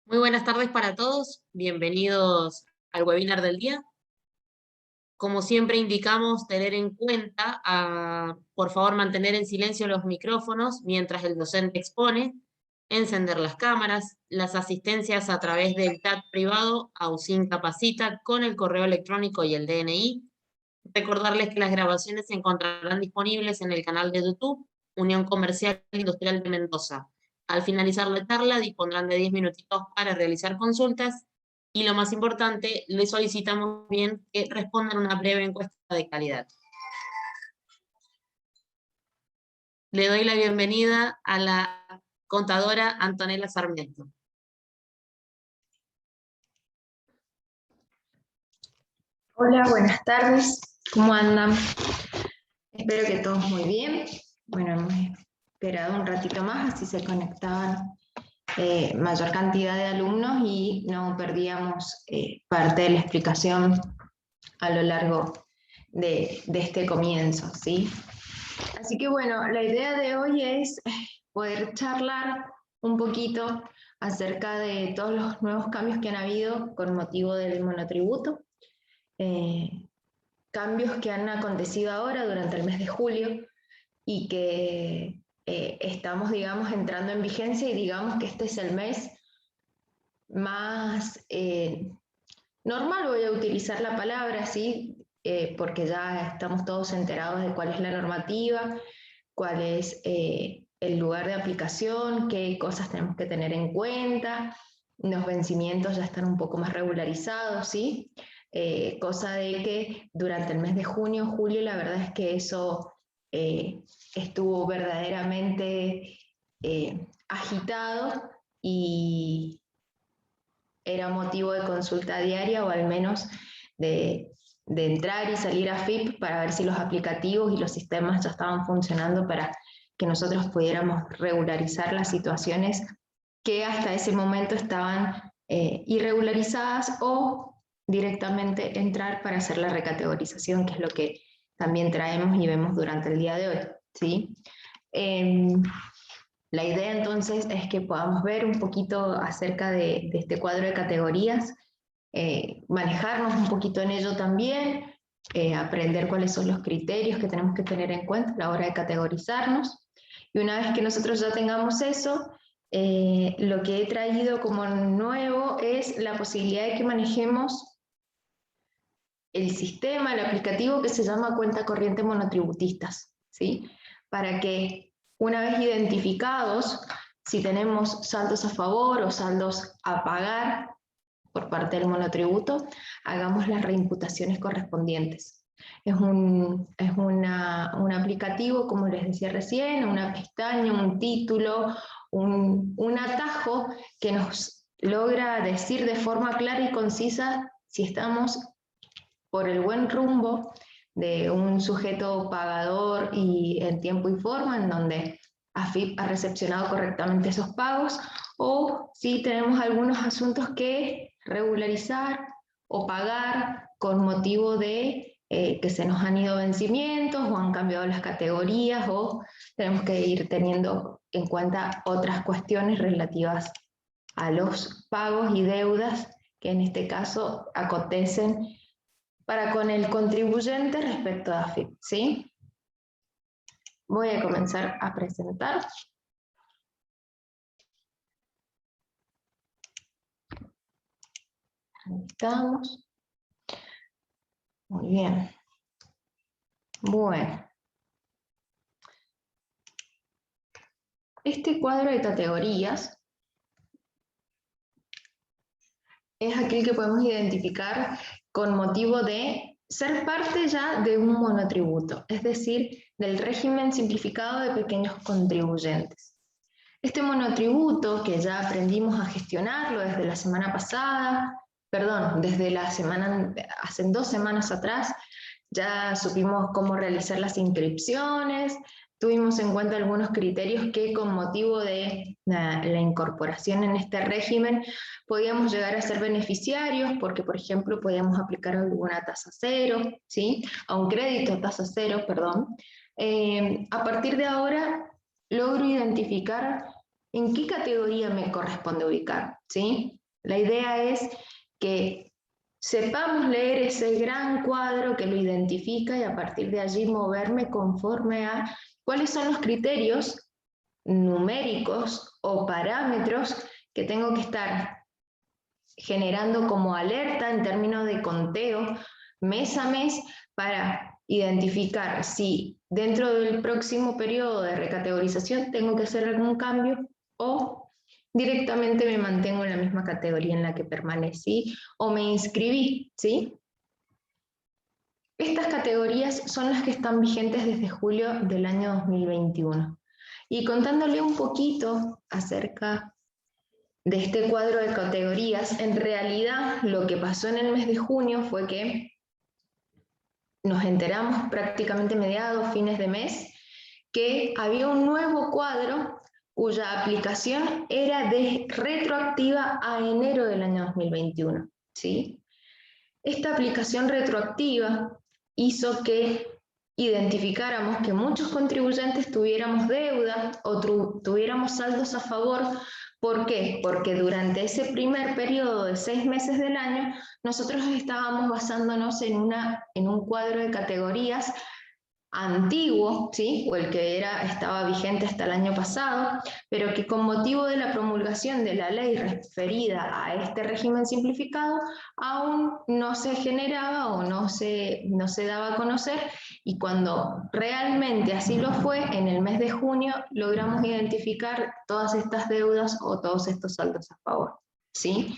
Muy buenas tardes para todos, bienvenidos al webinar del día. Como siempre indicamos tener en cuenta, por favor mantener en silencio los micrófonos mientras el docente expone, encender las cámaras, las asistencias a través del chat privado AUSIN Capacita con el correo electrónico y el DNI. Recordarles que las grabaciones se encontrarán disponibles en el canal de YouTube Unión Comercial Industrial de Mendoza. Al finalizar la charla dispondrán de 10 minutitos para realizar consultas y lo más importante, les solicitamos bien que respondan una breve encuesta de calidad. Le doy la bienvenida a la contadora Antonella Sarmiento. Hola, buenas tardes. ¿Cómo andan? Espero que todos muy bien. Bueno, hemos esperado un ratito más, así se conectaban mayor cantidad de alumnos y no perdíamos parte de la explicación a lo largo de este comienzo, ¿sí? Así que bueno, la idea de hoy es poder charlar un poquito acerca de todos los nuevos cambios que han habido con motivo del monotributo. Cambios que han acontecido ahora durante el mes de julio y que estamos, digamos, entrando en vigencia y digamos que este es el mes más normal, voy a utilizar la palabra, ¿sí? Porque ya estamos todos enterados de cuál es la normativa, cuál es el lugar de aplicación, qué cosas tenemos que tener en cuenta, los vencimientos ya están un poco más regularizados, ¿sí? Cosa de que durante el mes de junio, julio, la verdad es que eso estuvo verdaderamente agitado y era motivo de consulta diaria o al menos de entrar y salir a FIP para ver si los aplicativos y los sistemas ya estaban funcionando para que nosotros pudiéramos regularizar las situaciones que hasta ese momento estaban irregularizadas o directamente entrar para hacer la recategorización, que es lo que también traemos y vemos durante el día de hoy, ¿sí? La idea entonces es que podamos ver un poquito acerca de este cuadro de categorías, manejarnos un poquito en ello también, aprender cuáles son los criterios que tenemos que tener en cuenta a la hora de categorizarnos. Y una vez que nosotros ya tengamos eso, lo que he traído como nuevo es la posibilidad de que manejemos el sistema, el aplicativo que se llama cuenta corriente monotributistas, ¿sí? Para que una vez identificados, si tenemos saldos a favor o saldos a pagar por parte del monotributo, hagamos las reimputaciones correspondientes. Es un aplicativo, como les decía recién, una pestaña, un título, un atajo que nos logra decir de forma clara y concisa si estamos por el buen rumbo de un sujeto pagador y en tiempo y forma, en donde AFIP ha recepcionado correctamente esos pagos, o si tenemos algunos asuntos que regularizar o pagar con motivo de que se nos han ido vencimientos o han cambiado las categorías, o tenemos que ir teniendo en cuenta otras cuestiones relativas a los pagos y deudas que en este caso acontecen para con el contribuyente respecto a AFIP, ¿sí? Voy a comenzar a presentar. Ahí estamos. Muy bien. Bueno. Este cuadro de categorías es aquel que podemos identificar con motivo de ser parte ya de un monotributo, es decir, del régimen simplificado de pequeños contribuyentes. Este monotributo, que ya aprendimos a gestionarlo desde la semana pasada, perdón, hace 2 semanas atrás, ya supimos cómo realizar las inscripciones, tuvimos en cuenta algunos criterios que con motivo de la incorporación en este régimen podíamos llegar a ser beneficiarios, porque por ejemplo podíamos aplicar alguna tasa cero, ¿sí? A un crédito a tasa cero, perdón. A partir de ahora logro identificar en qué categoría me corresponde ubicar, ¿sí? La idea es que sepamos leer ese gran cuadro que lo identifica y a partir de allí moverme conforme a cuáles son los criterios numéricos o parámetros que tengo que estar generando como alerta en términos de conteo mes a mes para identificar si dentro del próximo periodo de recategorización tengo que hacer algún cambio o directamente me mantengo en la misma categoría en la que permanecí o me inscribí, ¿sí? Estas categorías son las que están vigentes desde julio del año 2021. Y contándole un poquito acerca de este cuadro de categorías, en realidad lo que pasó en el mes de junio fue que nos enteramos prácticamente mediados, fines de mes, que había un nuevo cuadro cuya aplicación era retroactiva a enero del año 2021, ¿sí? Esta aplicación retroactiva hizo que identificáramos que muchos contribuyentes tuviéramos deuda o tuviéramos saldos a favor. ¿Por qué? Porque durante ese primer periodo de 6 meses del año, nosotros estábamos basándonos en un cuadro de categorías antiguo, ¿sí? O el que estaba vigente hasta el año pasado, pero que con motivo de la promulgación de la ley referida a este régimen simplificado, aún no se generaba o no se daba a conocer, y cuando realmente así lo fue, en el mes de junio logramos identificar todas estas deudas o todos estos saldos a favor, ¿sí?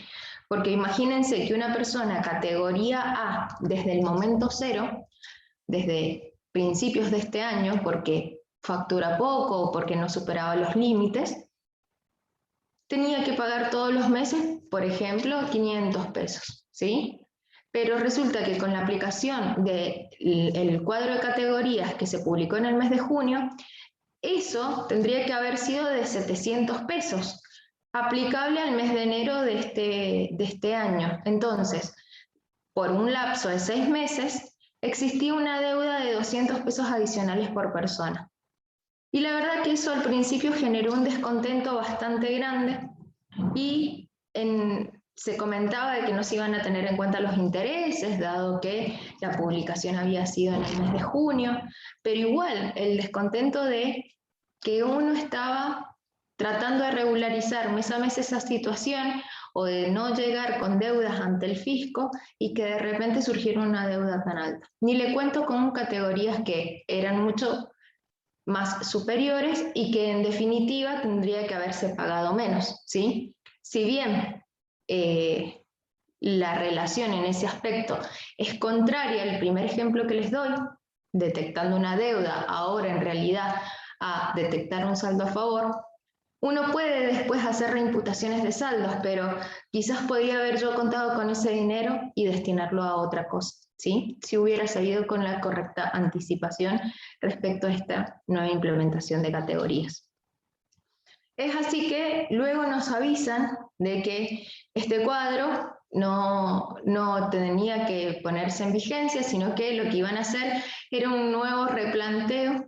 Porque imagínense que una persona categoría A, desde el momento cero, desde principios de este año, porque factura poco o porque no superaba los límites, tenía que pagar todos los meses, por ejemplo, 500 pesos, ¿sí? Pero resulta que con la aplicación del cuadro de categorías que se publicó en el mes de junio, eso tendría que haber sido de 700 pesos, aplicable al mes de enero de este año. Entonces, por un lapso de 6 meses, existía una deuda de 200 pesos adicionales por persona. Y la verdad que eso al principio generó un descontento bastante grande y se comentaba de que no se iban a tener en cuenta los intereses, dado que la publicación había sido en el mes de junio, pero igual el descontento de que uno estaba tratando de regularizar mes a mes esa situación o de no llegar con deudas ante el fisco y que de repente surgiera una deuda tan alta. Ni le cuento con categorías que eran mucho más superiores y que en definitiva tendría que haberse pagado menos, ¿sí? Si bien la relación en ese aspecto es contraria al primer ejemplo que les doy, detectando una deuda ahora en realidad a detectar un saldo a favor, uno puede después hacer reimputaciones de saldos, pero quizás podría haber yo contado con ese dinero y destinarlo a otra cosa, ¿sí? Si hubiera salido con la correcta anticipación respecto a esta nueva implementación de categorías. Es así que luego nos avisan de que este cuadro no tenía que ponerse en vigencia, sino que lo que iban a hacer era un nuevo replanteo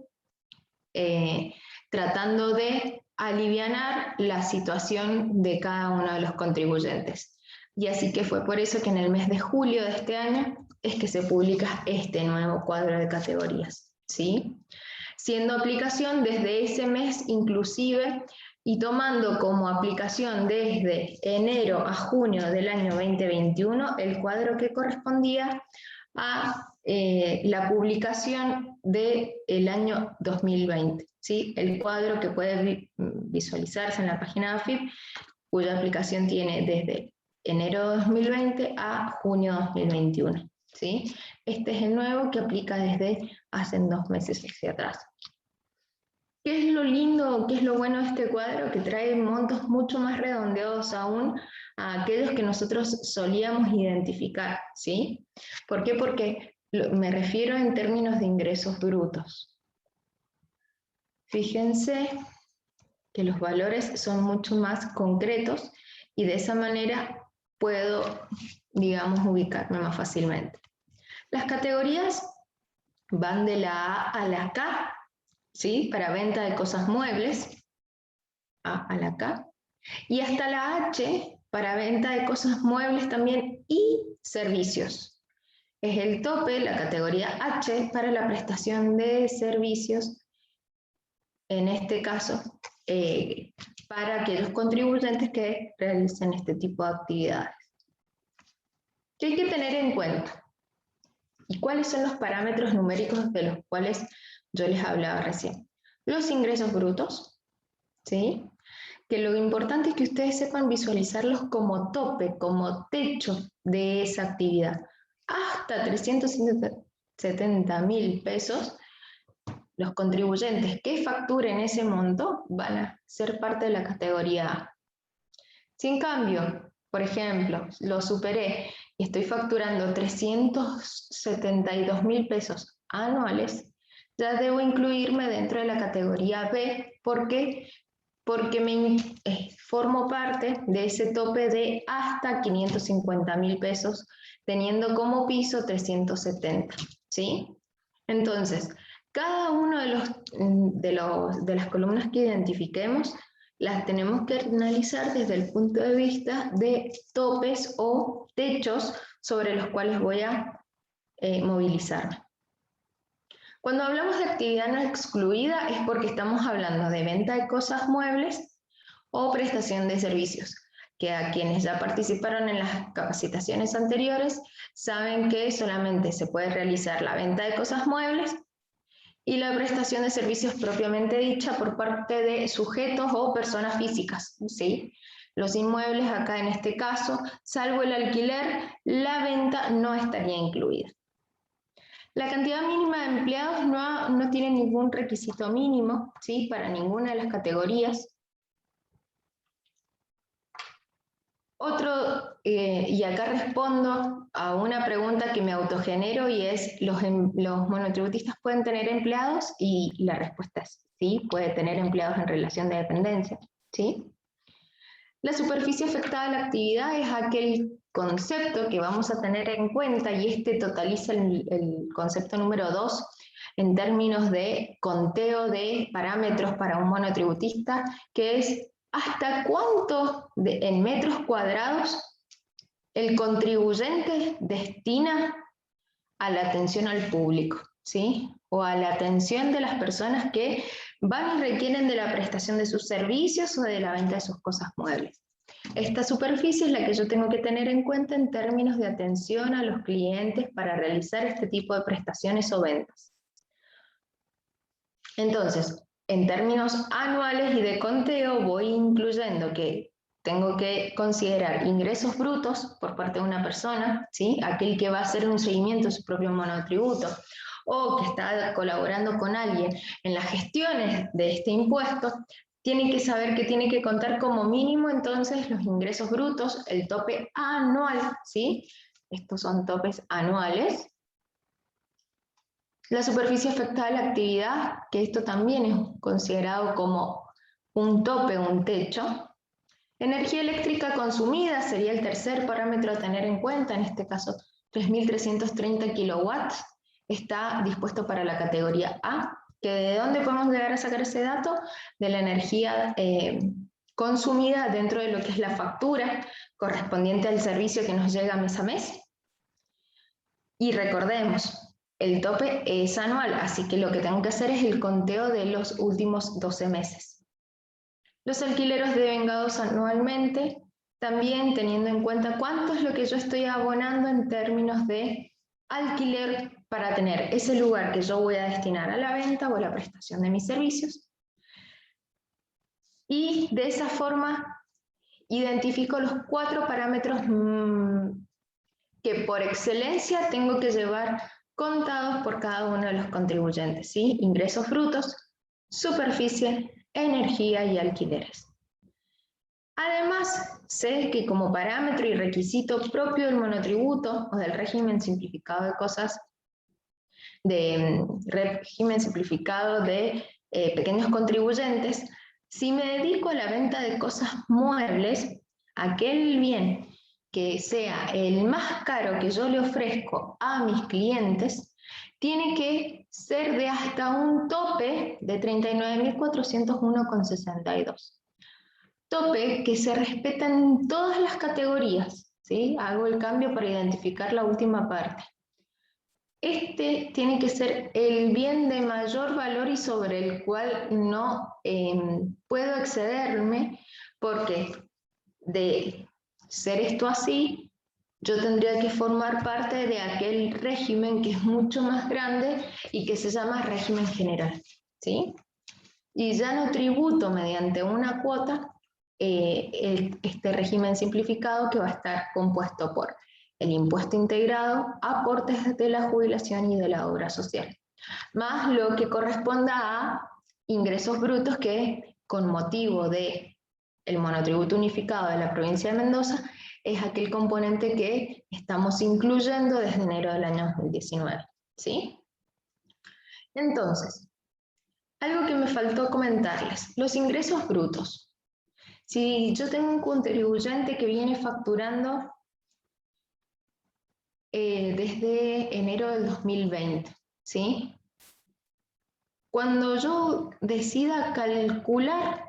tratando de alivianar la situación de cada uno de los contribuyentes. Y así que fue por eso que en el mes de julio de este año es que se publica este nuevo cuadro de categorías, ¿sí? Siendo aplicación desde ese mes inclusive y tomando como aplicación desde enero a junio del año 2021 el cuadro que correspondía a la publicación del año 2020, ¿sí? El cuadro que puede visualizarse en la página de AFIP, cuya aplicación tiene desde enero de 2020 a junio de 2021, ¿sí? Este es el nuevo que aplica desde hace 2 meses hacia atrás. ¿Qué es lo lindo, qué es lo bueno de este cuadro? Que trae montos mucho más redondeados aún a aquellos que nosotros solíamos identificar, ¿sí? ¿Por qué? Porque me refiero en términos de ingresos brutos. Fíjense que los valores son mucho más concretos y de esa manera puedo, digamos, ubicarme más fácilmente. Las categorías van de la A a la K, ¿sí? Para venta de cosas muebles, A a la K, y hasta la H para venta de cosas muebles también y servicios. Es el tope, la categoría H, para la prestación de servicios, en este caso, para aquellos contribuyentes que realicen este tipo de actividades. ¿Qué hay que tener en cuenta? ¿Y cuáles son los parámetros numéricos de los cuales yo les hablaba recién? Los ingresos brutos, ¿sí? Que lo importante es que ustedes sepan visualizarlos como tope, como techo de esa actividad. Hasta 370.000 pesos, los contribuyentes que facturen ese monto van a ser parte de la categoría A. Si en cambio, por ejemplo, lo superé y estoy facturando 372.000 pesos anuales, ya debo incluirme dentro de la categoría B porque formo parte de ese tope de hasta 550.000 pesos, teniendo como piso 370, ¿sí? Entonces, cada uno de las columnas que identifiquemos las tenemos que analizar desde el punto de vista de topes o techos sobre los cuales voy a movilizarme. Cuando hablamos de actividad no excluida es porque estamos hablando de venta de cosas muebles o prestación de servicios, que a quienes ya participaron en las capacitaciones anteriores saben que solamente se puede realizar la venta de cosas muebles y la prestación de servicios propiamente dicha por parte de sujetos o personas físicas, ¿sí? Los inmuebles acá en este caso, salvo el alquiler, la venta no estaría incluida. La cantidad mínima de empleados no tiene ningún requisito mínimo, ¿sí? Para ninguna de las categorías. Y acá respondo a una pregunta que me autogenero y es, ¿los monotributistas pueden tener empleados? Y la respuesta es sí, puede tener empleados en relación de dependencia, ¿sí? La superficie afectada a la actividad es aquel concepto que vamos a tener en cuenta y este totaliza el concepto número 2 en términos de conteo de parámetros para un monotributista, que es hasta cuánto en metros cuadrados el contribuyente destina a la atención al público, ¿sí? O a la atención de las personas que van y requieren de la prestación de sus servicios o de la venta de sus cosas muebles. Esta superficie es la que yo tengo que tener en cuenta en términos de atención a los clientes para realizar este tipo de prestaciones o ventas. Entonces, en términos anuales y de conteo, voy incluyendo que tengo que considerar ingresos brutos por parte de una persona, ¿sí? Aquel que va a hacer un seguimiento de su propio monotributo, o que está colaborando con alguien en las gestiones de este impuesto, tiene que saber que tiene que contar como mínimo entonces los ingresos brutos, el tope anual, ¿sí? Estos son topes anuales. La superficie afectada a la actividad, que esto también es considerado como un tope, un techo. Energía eléctrica consumida sería el tercer parámetro a tener en cuenta, en este caso 3.330 kilowatts, está dispuesto para la categoría A, que ¿de dónde podemos llegar a sacar ese dato? De la energía consumida dentro de lo que es la factura correspondiente al servicio que nos llega mes a mes. Y recordemos, el tope es anual, así que lo que tengo que hacer es el conteo de los últimos 12 meses. Los alquileres devengados anualmente, también teniendo en cuenta cuánto es lo que yo estoy abonando en términos de alquiler para tener ese lugar que yo voy a destinar a la venta o a la prestación de mis servicios. Y de esa forma identifico los 4 parámetros que por excelencia tengo que llevar contados por cada uno de los contribuyentes, ¿sí? Ingresos brutos, superficie, energía y alquileres. Además, sé que como parámetro y requisito propio del monotributo o del régimen simplificado de cosas, pequeños contribuyentes, si me dedico a la venta de cosas muebles, aquel bien que sea el más caro que yo le ofrezco a mis clientes, tiene que ser de hasta un tope de 39.401,62. tope que se respeta en todas las categorías, ¿sí? Hago el cambio para identificar la última parte. Este tiene que ser el bien de mayor valor y sobre el cual no puedo excederme, porque de ser esto así, yo tendría que formar parte de aquel régimen que es mucho más grande y que se llama régimen general, ¿sí? Y ya no tributo mediante una cuota este régimen simplificado que va a estar compuesto por el impuesto integrado, aportes de la jubilación y de la obra social, más lo que corresponda a ingresos brutos que con motivo de el monotributo unificado de la provincia de Mendoza es aquel componente que estamos incluyendo desde enero del año 2019, ¿sí? Entonces, algo que me faltó comentarles, los ingresos brutos. Si yo tengo un contribuyente que viene facturando desde enero del 2020, ¿sí? Cuando yo decida calcular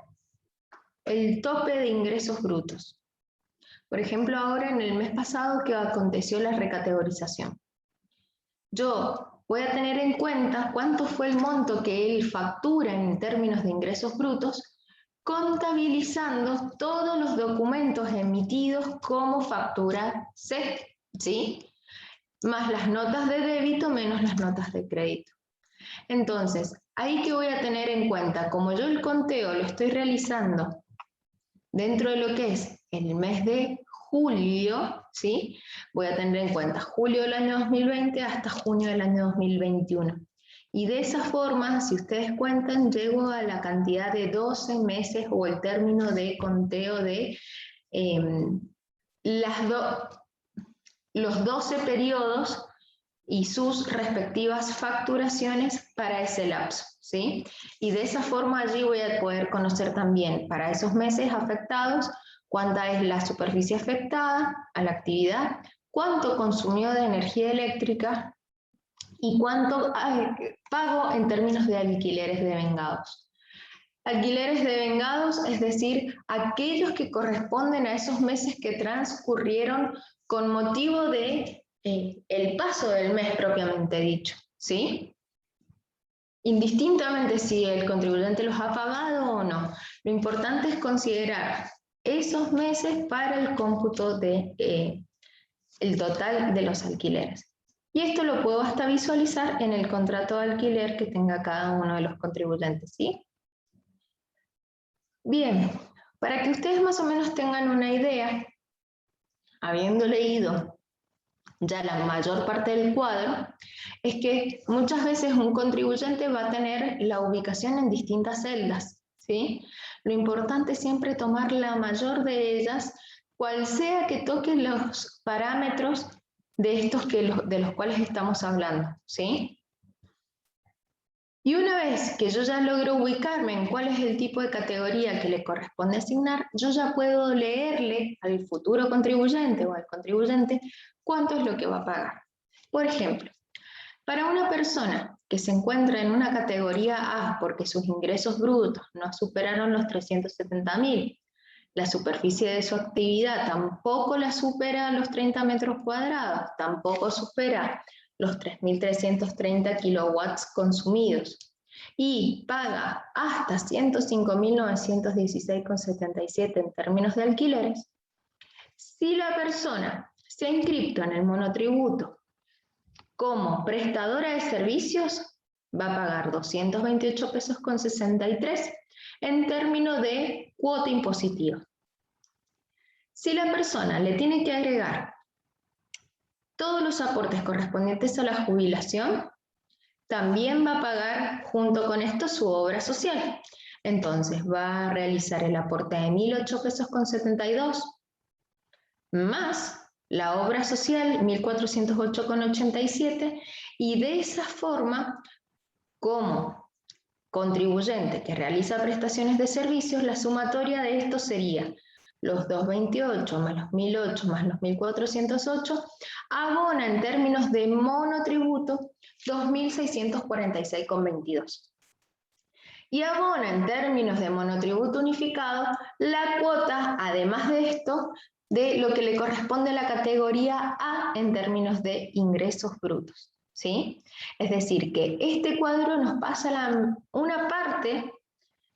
el tope de ingresos brutos, por ejemplo, ahora en el mes pasado que aconteció la recategorización, yo voy a tener en cuenta cuánto fue el monto que él factura en términos de ingresos brutos, contabilizando todos los documentos emitidos como factura C, ¿sí? Más las notas de débito menos las notas de crédito. Entonces, ahí que voy a tener en cuenta, como yo el conteo lo estoy realizando dentro de lo que es el mes de julio, ¿sí? Voy a tener en cuenta julio del año 2020 hasta junio del año 2021. Y de esa forma, si ustedes cuentan, llego a la cantidad de 12 meses o el término de conteo de los 12 periodos y sus respectivas facturaciones para ese lapso, ¿sí? Y de esa forma allí voy a poder conocer también para esos meses afectados cuánta es la superficie afectada a la actividad, cuánto consumió de energía eléctrica y cuánto pago en términos de alquileres devengados. Alquileres devengados, es decir, aquellos que corresponden a esos meses que transcurrieron con motivo de el paso del mes propiamente dicho, ¿sí? Indistintamente si el contribuyente los ha pagado o no, lo importante es considerar esos meses para el cómputo de el total de los alquileres. Y esto lo puedo hasta visualizar en el contrato de alquiler que tenga cada uno de los contribuyentes, ¿sí? Bien, para que ustedes más o menos tengan una idea, habiendo leído ya la mayor parte del cuadro, es que muchas veces un contribuyente va a tener la ubicación en distintas celdas, ¿sí? Lo importante es siempre tomar la mayor de ellas, cual sea que toque los parámetros de estos de los cuales estamos hablando, ¿sí? Y una vez que yo ya logro ubicarme en cuál es el tipo de categoría que le corresponde asignar, yo ya puedo leerle al futuro contribuyente o al contribuyente cuánto es lo que va a pagar. Por ejemplo, para una persona que se encuentra en una categoría A porque sus ingresos brutos no superaron los 370.000, la superficie de su actividad tampoco la supera los 30 metros cuadrados, tampoco supera los 3.330 kilowatts consumidos y paga hasta 105.916,77 en términos de alquileres, si la persona se ha inscrito en el monotributo como prestadora de servicios, va a pagar 228 pesos con 63 en términos de cuota impositiva. Si la persona le tiene que agregar todos los aportes correspondientes a la jubilación, también va a pagar junto con esto su obra social. Entonces va a realizar el aporte de 1.008 pesos con 72 más la obra social 1.408 con 87 y de esa forma, como contribuyente que realiza prestaciones de servicios, la sumatoria de esto sería los 228 más los 1.008 más los 1.408, abona en términos de monotributo 2.646,22. y abona en términos de monotributo unificado la cuota, además de esto, de lo que le corresponde a la categoría A en términos de ingresos brutos, ¿sí? Es decir, que este cuadro nos pasa una parte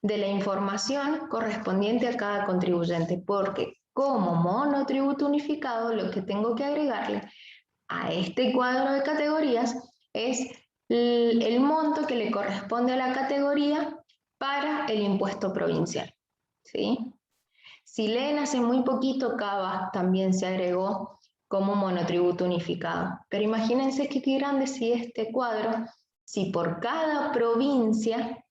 de la información correspondiente a cada contribuyente, porque como monotributo unificado, lo que tengo que agregarle a este cuadro de categorías es el monto que le corresponde a la categoría para el impuesto provincial, ¿sí? Si leen hace muy poquito, Cava también se agregó como monotributo unificado. Pero imagínense qué grande si este cuadro, si por cada provincia,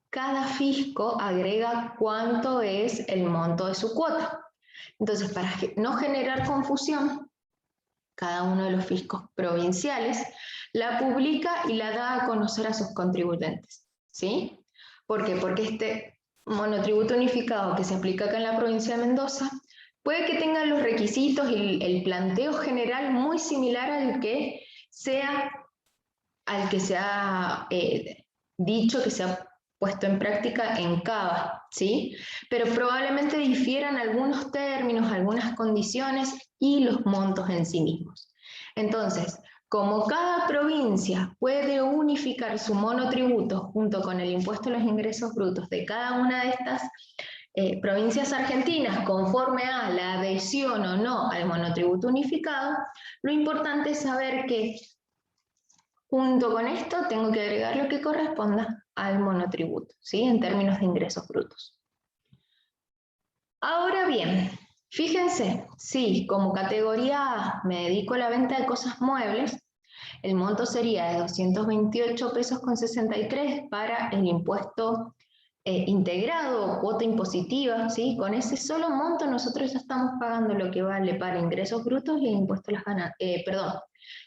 cada fisco agrega cuánto es el monto de su cuota. Entonces, para no generar confusión, cada uno de los fiscos provinciales la publica y la da a conocer a sus contribuyentes, ¿sí? ¿Por qué? Porque este monotributo unificado que se aplica acá en la provincia de Mendoza puede que tenga los requisitos y el planteo general muy similar al que se ha dicho, que se ha puesto en práctica en Cava, ¿sí? Pero probablemente difieran algunos términos, algunas condiciones y los montos en sí mismos. Entonces, como cada provincia puede unificar su monotributo junto con el impuesto a los ingresos brutos de cada una de estas provincias argentinas conforme a la adhesión o no al monotributo unificado, lo importante es saber que junto con esto tengo que agregar lo que corresponda al monotributo, ¿sí? En términos de ingresos brutos. Ahora bien, fíjense, si como categoría A me dedico a la venta de cosas muebles, el monto sería de 228 pesos con 63 para el impuesto integrado o cuota impositiva, ¿sí? Con ese solo monto nosotros ya estamos pagando lo que vale para ingresos brutos y impuesto a las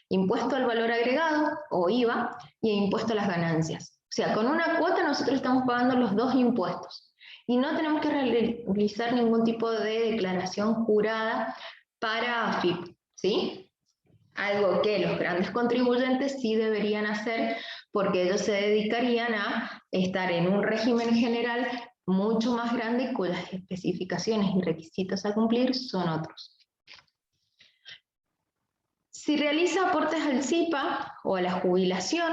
impuesto al valor agregado o IVA y impuesto a las ganancias. O sea, con una cuota nosotros estamos pagando los dos impuestos y no tenemos que realizar ningún tipo de declaración jurada para AFIP, ¿sí? Algo que los grandes contribuyentes sí deberían hacer porque ellos se dedicarían a estar en un régimen general mucho más grande cuyas especificaciones y requisitos a cumplir son otros. Si realiza aportes al SIPA o a la jubilación,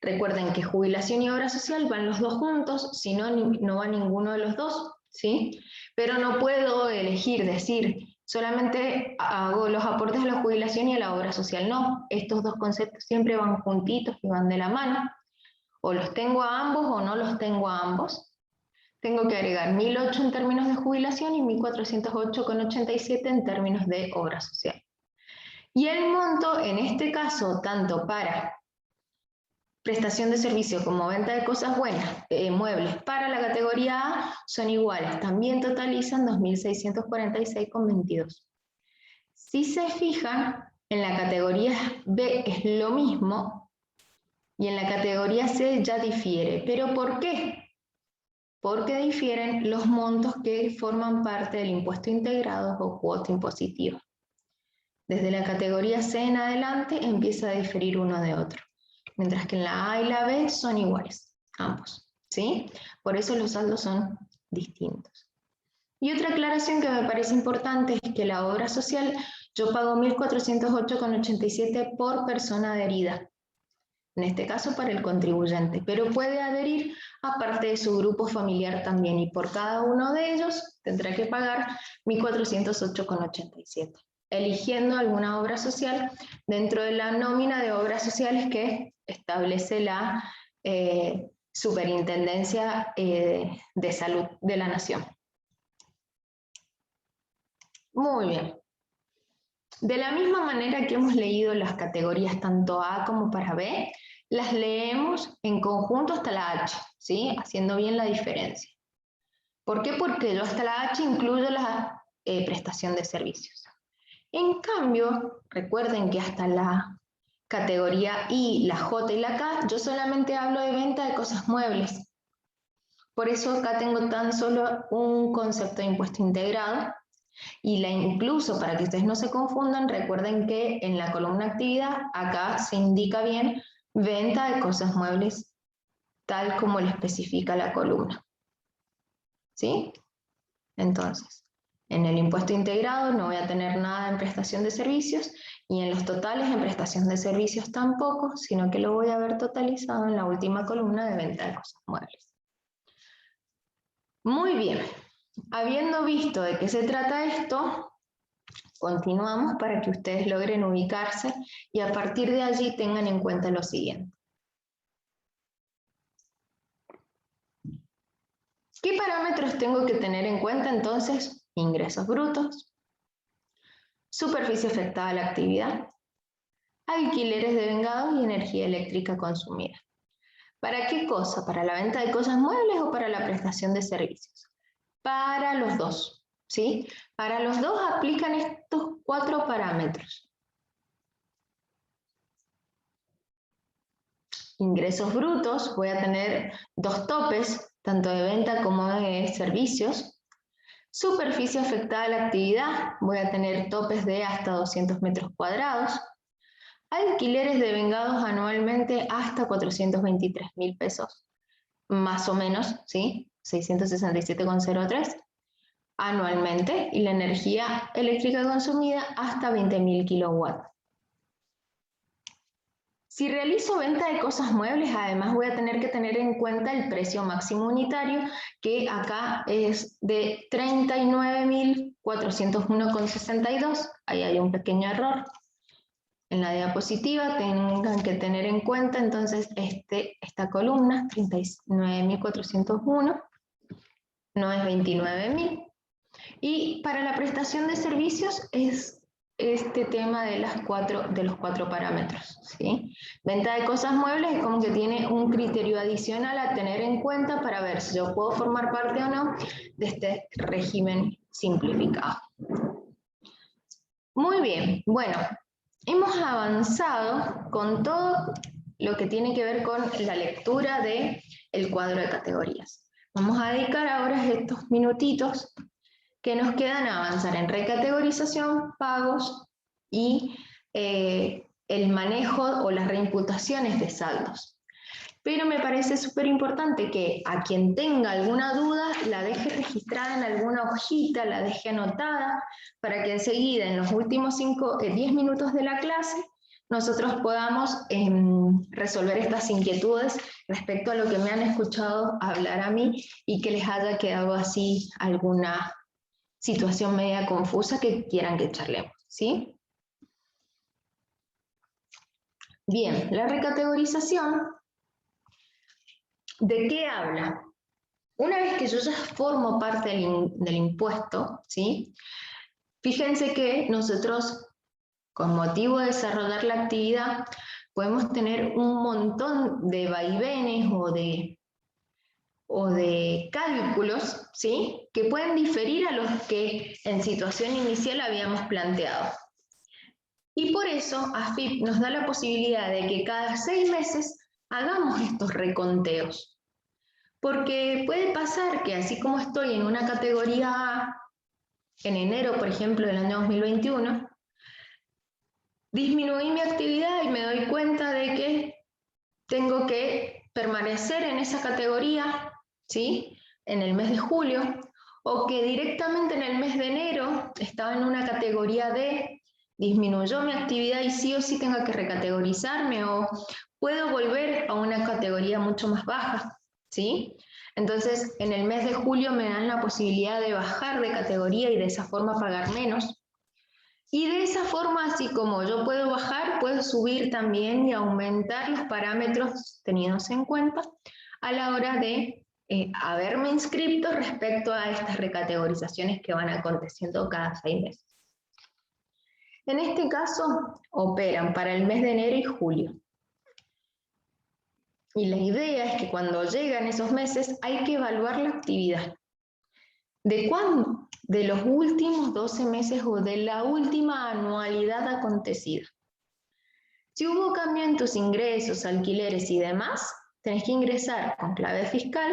recuerden que jubilación y obra social van los dos juntos, si no, no va ninguno de los dos, ¿sí? Pero no puedo elegir, decir, solamente hago los aportes a la jubilación y a la obra social. No, estos dos conceptos siempre van juntitos y van de la mano. O los tengo a ambos o no los tengo a ambos. Tengo que agregar 1.008 en términos de jubilación y 1.408,87 en términos de obra social. Y el monto, en este caso, tanto para prestación de servicio como venta de cosas buenas, muebles, para la categoría A son iguales, también totalizan 2.646,22. Si se fijan, en la categoría B es lo mismo y en la categoría C ya difiere. ¿Pero por qué? Porque difieren los montos que forman parte del impuesto integrado o cuota impositiva. Desde la categoría C en adelante empieza a diferir uno de otro, mientras que en la A y la B son iguales, ambos, ¿sí? Por eso los saldos son distintos. Y otra aclaración que me parece importante es que la obra social yo pago 1.408,87 por persona adherida, en este caso para el contribuyente, pero puede adherir a parte de su grupo familiar también y por cada uno de ellos tendrá que pagar 1.408,87. eligiendo alguna obra social dentro de la nómina de obras sociales que establece la Superintendencia de Salud de la Nación. Muy bien. De la misma manera que hemos leído las categorías tanto A como para B, las leemos en conjunto hasta la H, ¿sí? Haciendo bien la diferencia. ¿Por qué? Porque yo hasta la H incluyo la prestación de servicios. En cambio, recuerden que hasta la categoría I, la J y la K, yo solamente hablo de venta de cosas muebles. Por eso acá tengo tan solo un concepto de impuesto integrado. Y incluso para que ustedes no se confundan, recuerden que en la columna actividad, acá se indica bien venta de cosas muebles tal como lo especifica la columna. ¿Sí? Entonces, en el impuesto integrado no voy a tener nada en prestación de servicios y en los totales en prestación de servicios tampoco, sino que lo voy a ver totalizado en la última columna de venta de cosas muebles. Muy bien, habiendo visto de qué se trata esto, continuamos para que ustedes logren ubicarse y a partir de allí tengan en cuenta lo siguiente. ¿Qué parámetros tengo que tener en cuenta entonces? Ingresos brutos, superficie afectada a la actividad, alquileres devengados y energía eléctrica consumida. ¿Para qué cosa? ¿Para la venta de cosas muebles o para la prestación de servicios? Para los dos, ¿sí? Para los dos aplican estos 4 parámetros. Ingresos brutos, voy a tener 2 topes, tanto de venta como de servicios. Superficie afectada a la actividad, voy a tener topes de hasta 200 metros cuadrados. Alquileres devengados anualmente hasta 423.000 pesos, más o menos, ¿sí? 667,03 anualmente, y la energía eléctrica consumida hasta 20.000 kilowatts. Si realizo venta de cosas muebles, además voy a tener que tener en cuenta el precio máximo unitario, que acá es de 39.401,62. Ahí hay un pequeño error. En la diapositiva tengan que tener en cuenta entonces esta columna, 39.401, no es 29.000. Y para la prestación de servicios es este tema de los 4 parámetros, ¿sí? Venta de cosas muebles es como que tiene un criterio adicional a tener en cuenta para ver si yo puedo formar parte o no de este régimen simplificado. Muy bien, bueno, hemos avanzado con todo lo que tiene que ver con la lectura del cuadro de categorías. Vamos a dedicar ahora estos minutitos que nos quedan a avanzar en recategorización, pagos y el manejo o las reimputaciones de saldos. Pero me parece súper importante que a quien tenga alguna duda la deje registrada en alguna hojita, la deje anotada, para que enseguida en los últimos 10 minutos de la clase nosotros podamos resolver estas inquietudes respecto a lo que me han escuchado hablar a mí y que les haya quedado así alguna situación media confusa que quieran que charlemos, ¿sí? Bien, la recategorización, ¿de qué habla? Una vez que yo ya formo parte del impuesto, ¿sí? Fíjense que nosotros, con motivo de desarrollar la actividad, podemos tener un montón de vaivenes o de cálculos, ¿sí? Que pueden diferir a los que en situación inicial habíamos planteado. Y por eso AFIP nos da la posibilidad de que cada 6 meses hagamos estos reconteos. Porque puede pasar que así como estoy en una categoría A, en enero, por ejemplo, del año 2021, disminuí mi actividad y me doy cuenta de que tengo que permanecer en esa categoría, ¿sí? En el mes de julio, o que directamente en el mes de enero estaba en una categoría D, disminuyó mi actividad y sí o sí tengo que recategorizarme, o puedo volver a una categoría mucho más baja, ¿sí? Entonces, en el mes de julio me dan la posibilidad de bajar de categoría y de esa forma pagar menos. Y de esa forma, así como yo puedo bajar, puedo subir también y aumentar los parámetros tenidos en cuenta a la hora de haberme inscrito respecto a estas recategorizaciones que van aconteciendo cada 6 meses. En este caso, operan para el mes de enero y julio. Y la idea es que cuando llegan esos meses hay que evaluar la actividad. ¿De cuándo? De los últimos 12 meses o de la última anualidad acontecida. Si hubo cambio en tus ingresos, alquileres y demás, tenés que ingresar con clave fiscal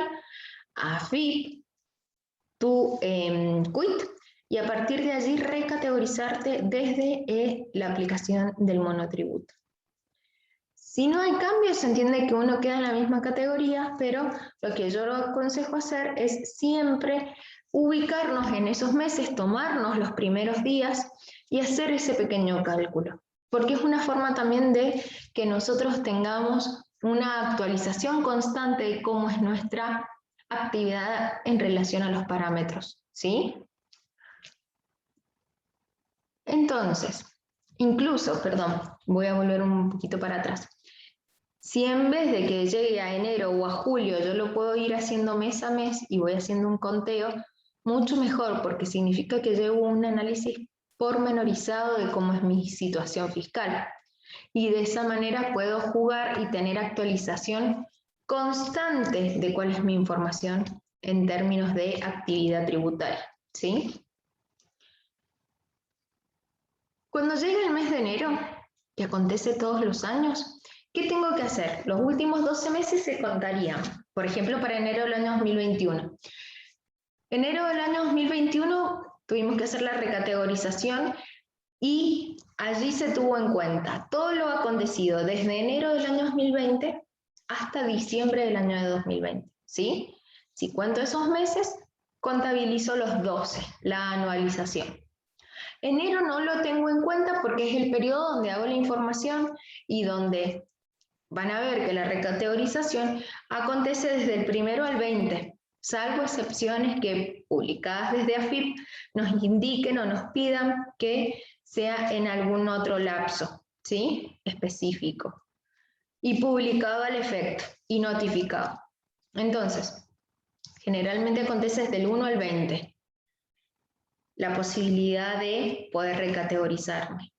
a AFIP, tu quit, y a partir de allí recategorizarte desde la aplicación del monotributo. Si no hay cambios, se entiende que uno queda en la misma categoría, pero lo que yo aconsejo hacer es siempre ubicarnos en esos meses, tomarnos los primeros días y hacer ese pequeño cálculo, porque es una forma también de que nosotros tengamos una actualización constante de cómo es nuestra actividad en relación a los parámetros, ¿sí? Entonces, incluso, perdón, voy a volver un poquito para atrás. Si en vez de que llegue a enero o a julio yo lo puedo ir haciendo mes a mes y voy haciendo un conteo, mucho mejor, porque significa que llevo un análisis pormenorizado de cómo es mi situación fiscal. Y de esa manera puedo jugar y tener actualización constante de cuál es mi información en términos de actividad tributaria, ¿sí? Cuando llega el mes de enero, que acontece todos los años, ¿qué tengo que hacer? Los últimos 12 meses se contarían, por ejemplo, para enero del año 2021. Enero del año 2021 tuvimos que hacer la recategorización y allí se tuvo en cuenta todo lo acontecido desde enero del año 2020 hasta diciembre del año de 2020, ¿sí? Si cuento esos meses, contabilizo los 12, la anualización. Enero no lo tengo en cuenta porque es el periodo donde hago la información y donde van a ver que la recategorización acontece desde el 1 al 20, salvo excepciones que publicadas desde AFIP nos indiquen o nos pidan que sea en algún otro lapso, ¿sí? Específico. Y publicado al efecto y notificado. Entonces, generalmente acontece desde el 1 al 20. La posibilidad de poder recategorizarme.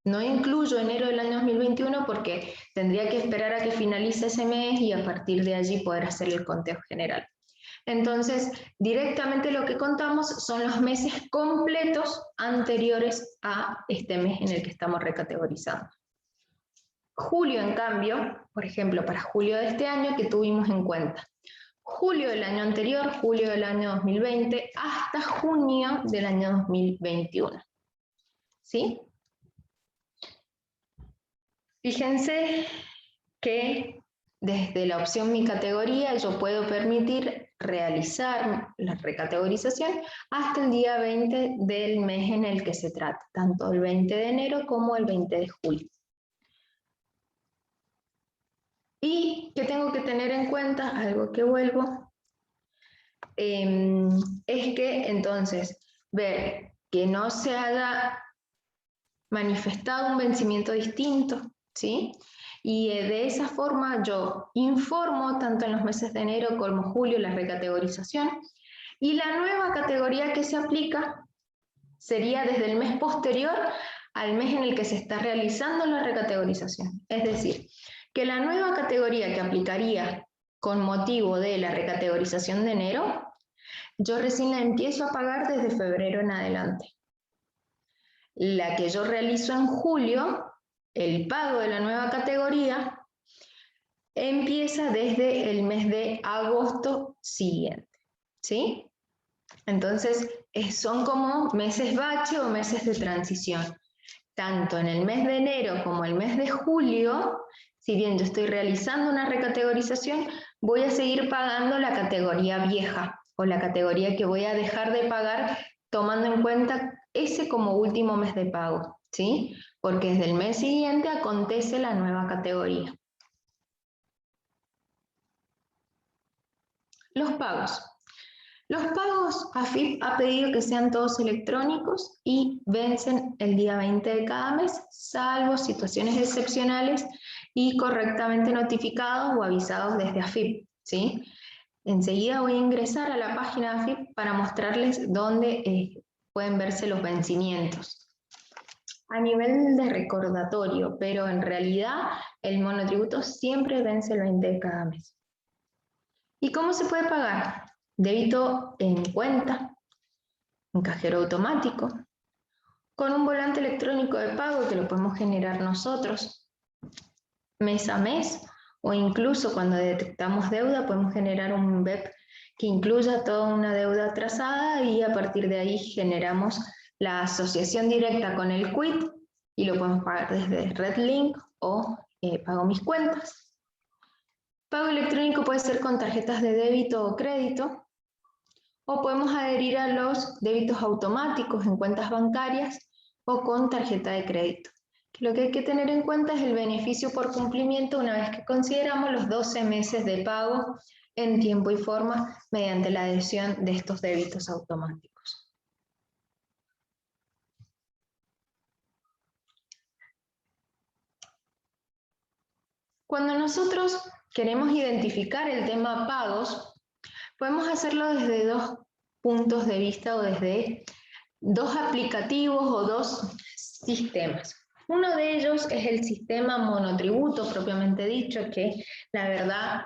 No incluyo enero del año 2021 porque tendría que esperar a que finalice ese mes y a partir de allí poder hacer el conteo general. Entonces, directamente lo que contamos son los meses completos anteriores a este mes en el que estamos recategorizando. Julio, en cambio, por ejemplo, para julio de este año, ¿qué tuvimos en cuenta? Julio del año anterior, julio del año 2020, hasta junio del año 2021. ¿Sí? Fíjense que desde la opción Mi categoría yo puedo permitir realizar la recategorización hasta el día 20 del mes en el que se trata, tanto el 20 de enero como el 20 de julio. Y que tengo que tener en cuenta, algo que vuelvo, es que entonces ver que no se haya manifestado un vencimiento distinto, ¿sí? Y de esa forma yo informo tanto en los meses de enero como julio la recategorización y la nueva categoría que se aplica sería desde el mes posterior al mes en el que se está realizando la recategorización. Es decir, que la nueva categoría que aplicaría con motivo de la recategorización de enero, yo recién la empiezo a pagar desde febrero en adelante. La que yo realizo en julio, el pago de la nueva categoría, empieza desde el mes de agosto siguiente, ¿sí? Entonces, son como meses bache o meses de transición. Tanto en el mes de enero como el mes de julio, si bien yo estoy realizando una recategorización, voy a seguir pagando la categoría vieja o la categoría que voy a dejar de pagar tomando en cuenta ese como último mes de pago, ¿sí? Porque desde el mes siguiente acontece la nueva categoría. Los pagos. Los pagos, AFIP ha pedido que sean todos electrónicos y vencen el día 20 de cada mes, salvo situaciones excepcionales y correctamente notificados o avisados desde AFIP, ¿sí? Enseguida voy a ingresar a la página de AFIP para mostrarles dónde pueden verse los vencimientos. A nivel de recordatorio, pero en realidad el monotributo siempre vence el 20 de cada mes. ¿Y cómo se puede pagar? Débito en cuenta, en cajero automático, con un volante electrónico de pago que lo podemos generar nosotros mes a mes, o incluso cuando detectamos deuda podemos generar un BEP que incluya toda una deuda atrasada y a partir de ahí generamos la asociación directa con el quit y lo podemos pagar desde RedLink o pago mis cuentas. Pago electrónico puede ser con tarjetas de débito o crédito, o podemos adherir a los débitos automáticos en cuentas bancarias o con tarjeta de crédito. Lo que hay que tener en cuenta es el beneficio por cumplimiento una vez que consideramos los 12 meses de pago en tiempo y forma mediante la adhesión de estos débitos automáticos. Cuando nosotros queremos identificar el tema pagos, podemos hacerlo desde dos puntos de vista o desde dos aplicativos o dos sistemas. Uno de ellos es el sistema monotributo propiamente dicho, que la verdad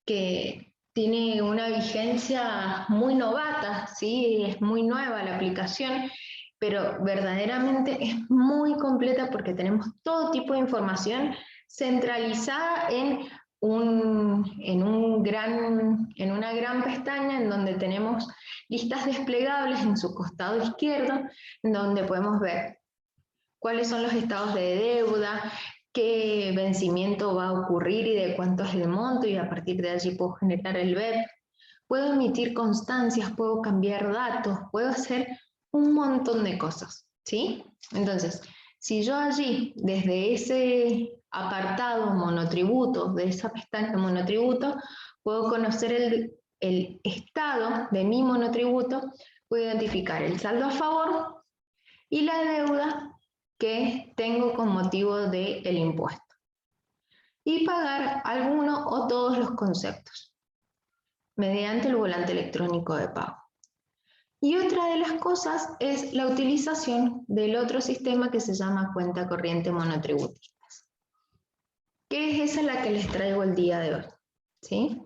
que tiene una vigencia muy novata, ¿sí? Es muy nueva la aplicación, pero verdaderamente es muy completa porque tenemos todo tipo de información centralizada en una gran pestaña en donde tenemos listas desplegables en su costado izquierdo, en donde podemos ver cuáles son los estados de deuda, qué vencimiento va a ocurrir y de cuánto es el monto, y a partir de allí puedo generar el BEP. Puedo emitir constancias, puedo cambiar datos, puedo hacer un montón de cosas, ¿sí? Entonces, si yo allí, desde ese apartado monotributo, de esa pestaña monotributo, puedo conocer el estado de mi monotributo, puedo identificar el saldo a favor y la deuda que tengo con motivo del impuesto, y pagar alguno o todos los conceptos mediante el volante electrónico de pago. Y otra de las cosas es la utilización del otro sistema que se llama cuenta corriente monotributistas, que es esa la que les traigo el día de hoy, ¿sí?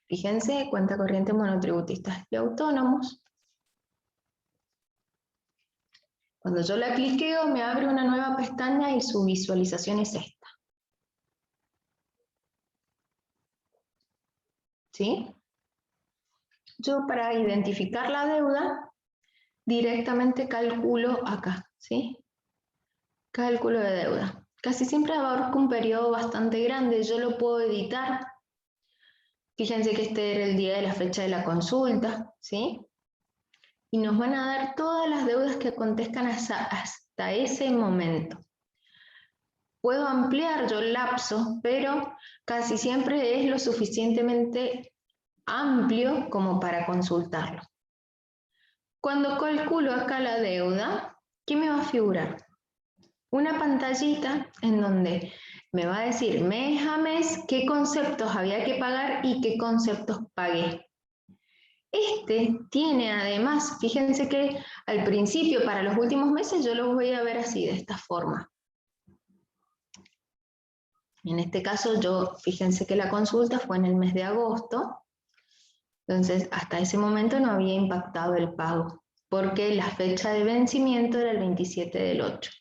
Fíjense, cuenta corriente monotributistas y autónomos. Cuando yo la cliqueo me abre una nueva pestaña y su visualización es esta. ¿Sí? Yo para identificar la deuda directamente calculo acá, ¿sí? Cálculo de deuda. Casi siempre abarca un periodo bastante grande, yo lo puedo editar. Fíjense que este era el día de la fecha de la consulta, ¿sí? Y nos van a dar todas las deudas que acontezcan hasta ese momento. Puedo ampliar yo el lapso, pero casi siempre es lo suficientemente amplio como para consultarlo. Cuando calculo acá la deuda, ¿qué me va a figurar? Una pantallita en donde me va a decir mes a mes qué conceptos había que pagar y qué conceptos pagué. Este tiene además, fíjense que al principio para los últimos meses yo los voy a ver así, de esta forma. En este caso fíjense que la consulta fue en el mes de agosto, entonces hasta ese momento no había impactado el pago, porque la fecha de vencimiento era el 27 del 8,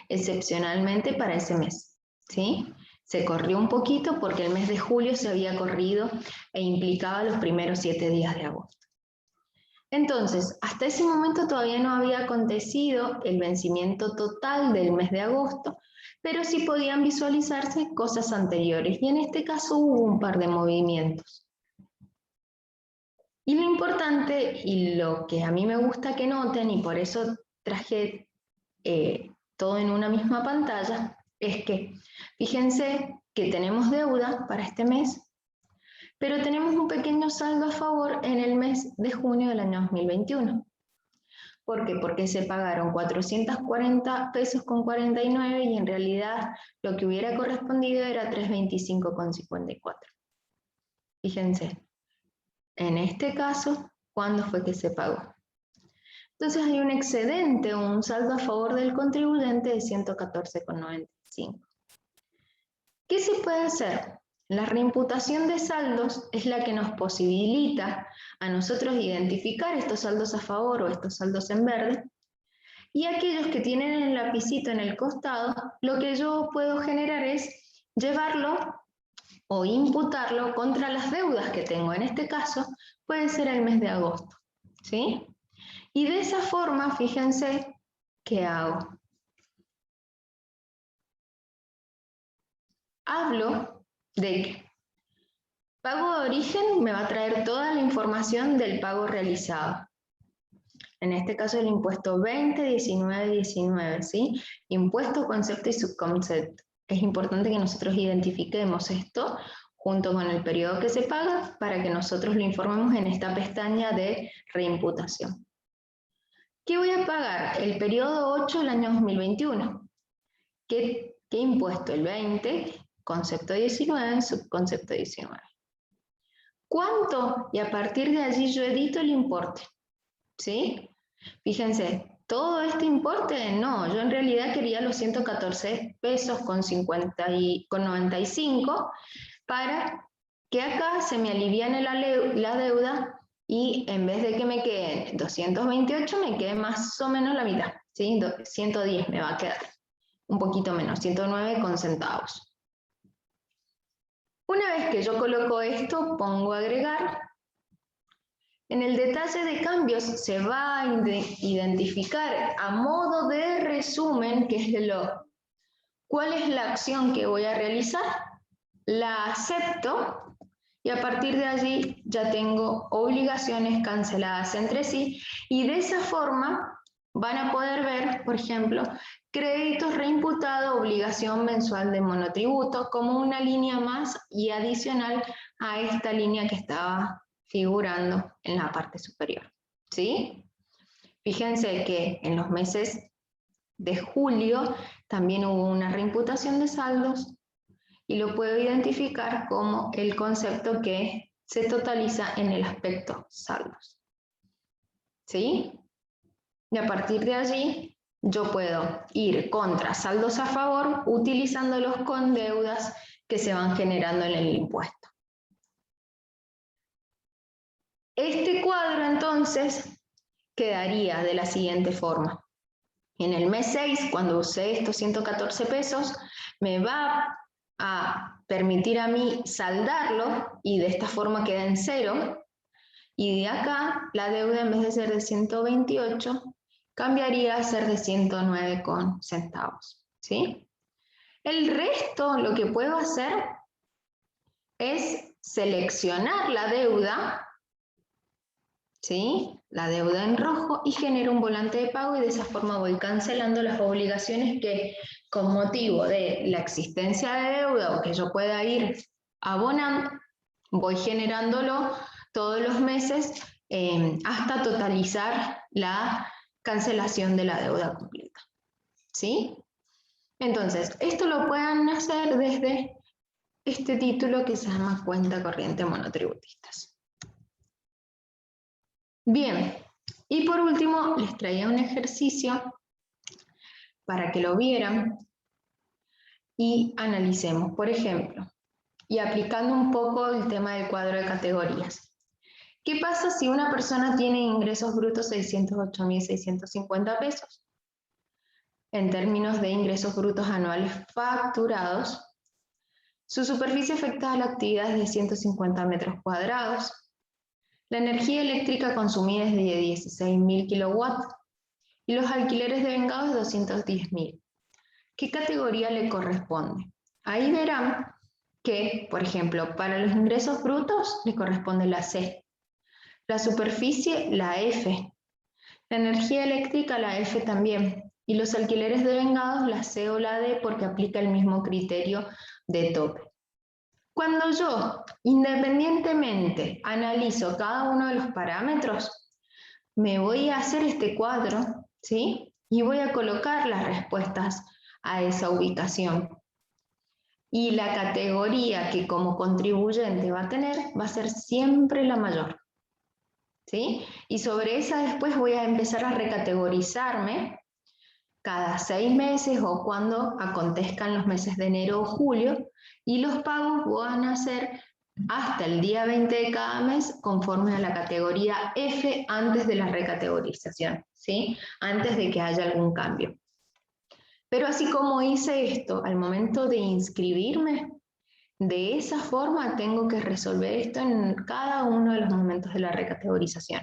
excepcionalmente para ese mes, ¿sí? Se corrió un poquito porque el mes de julio se había corrido e implicaba los primeros 7 días de agosto. Entonces, hasta ese momento todavía no había acontecido el vencimiento total del mes de agosto, pero sí podían visualizarse cosas anteriores, y en este caso hubo un par de movimientos. Y lo importante, y lo que a mí me gusta que noten, y por eso traje todo en una misma pantalla, es que fíjense que tenemos deuda para este mes, pero tenemos un pequeño saldo a favor en el mes de junio del año 2021. ¿Por qué? Porque se pagaron 440 pesos con 49 y en realidad lo que hubiera correspondido era 325,54. Fíjense, en este caso, ¿cuándo fue que se pagó? Entonces hay un excedente o un saldo a favor del contribuyente de 114,95. ¿Qué se puede hacer? La reimputación de saldos es la que nos posibilita a nosotros identificar estos saldos a favor o estos saldos en verde, y aquellos que tienen el lapicito en el costado, lo que yo puedo generar es llevarlo o imputarlo contra las deudas que tengo. En este caso puede ser el mes de agosto, ¿sí? Y de esa forma, fíjense qué hago. hablo de que pago de origen me va a traer toda la información del pago realizado. En este caso el impuesto 20, 19, 19, ¿sí? Impuesto, concepto y subconcepto. Es importante que nosotros identifiquemos esto junto con el periodo que se paga para que nosotros lo informemos en esta pestaña de reimputación. ¿Qué voy a pagar? El periodo 8 del año 2021. ¿Qué impuesto? El 20, concepto 19, subconcepto 19. ¿Cuánto? Y a partir de allí yo edito el importe, ¿sí? Fíjense, todo este importe, no, yo en realidad quería los 114 pesos con 95 para que acá se me aliviane la deuda y en vez de que me queden 228, me quede más o menos la mitad, ¿sí? 110 me va a quedar, un poquito menos, 109 con centavos. Una vez que yo coloco esto, pongo agregar. En el detalle de cambios se va a identificar a modo de resumen, que es cuál es la acción que voy a realizar, la acepto y a partir de allí ya tengo obligaciones canceladas entre sí y de esa forma van a poder ver, por ejemplo, créditos reimputados, obligación mensual de monotributo, como una línea más y adicional a esta línea que estaba figurando en la parte superior, ¿sí? Fíjense que en los meses de julio también hubo una reimputación de saldos y lo puedo identificar como el concepto que se totaliza en el aspecto saldos, ¿sí? Y a partir de allí yo puedo ir contra saldos a favor utilizándolos con deudas que se van generando en el impuesto. Este cuadro entonces quedaría de la siguiente forma. En el mes 6, cuando usé estos 114 pesos, me va a permitir a mí saldarlo y de esta forma queda en cero. Y de acá la deuda en vez de ser de 128 cambiaría a ser de 109 con centavos, ¿sí? El resto lo que puedo hacer es seleccionar la deuda, ¿sí? La deuda en rojo y genero un volante de pago y de esa forma voy cancelando las obligaciones que con motivo de la existencia de deuda o que yo pueda ir abonando, voy generándolo todos los meses hasta totalizar la cancelación de la deuda completa, ¿sí? Entonces, esto lo pueden hacer desde este título que se llama Cuenta Corriente Monotributistas. Bien, y por último les traía un ejercicio para que lo vieran y analicemos, por ejemplo, y aplicando un poco el tema del cuadro de categorías. ¿Qué pasa si una persona tiene ingresos brutos 608.650 pesos? En términos de ingresos brutos anuales facturados, su superficie afectada a la actividad es de 150 metros cuadrados, la energía eléctrica consumida es de 16.000 kilowatts y los alquileres de vengados de 210.000. ¿Qué categoría le corresponde? Ahí verán que, por ejemplo, para los ingresos brutos le corresponde la C, la superficie la F, la energía eléctrica la F también, y los alquileres de vengados la C o la D porque aplica el mismo criterio de tope. Cuando yo independientemente analizo cada uno de los parámetros, me voy a hacer este cuadro, ¿sí? Y voy a colocar las respuestas a esa ubicación. Y la categoría que como contribuyente va a tener va a ser siempre la mayor, ¿sí? Y sobre esa después voy a empezar a recategorizarme cada 6 meses o cuando acontezcan los meses de enero o julio, y los pagos van a ser hasta el día 20 de cada mes conforme a la categoría F antes de la recategorización, ¿sí? Antes de que haya algún cambio. Pero así como hice esto, al momento de inscribirme, de esa forma tengo que resolver esto en cada uno de los momentos de la recategorización.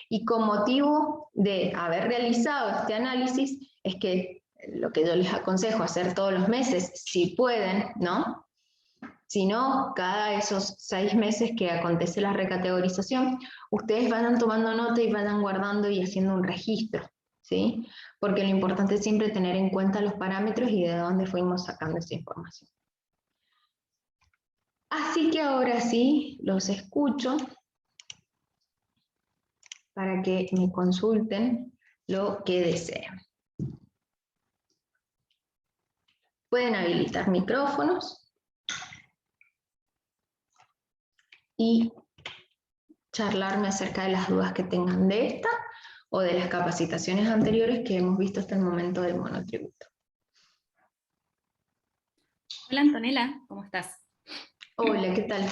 Y con motivo de haber realizado este análisis, es que lo que yo les aconsejo hacer todos los meses, si pueden, ¿no? sino cada esos 6 meses que acontece la recategorización, ustedes vayan tomando nota y vayan guardando y haciendo un registro, ¿sí? Porque lo importante es siempre tener en cuenta los parámetros y de dónde fuimos sacando esa información. Así que ahora sí, los escucho para que me consulten lo que deseen. Pueden habilitar micrófonos y charlarme acerca de las dudas que tengan de esta o de las capacitaciones anteriores que hemos visto hasta el momento del monotributo. Hola Antonella, ¿cómo estás? Hola, ¿qué tal?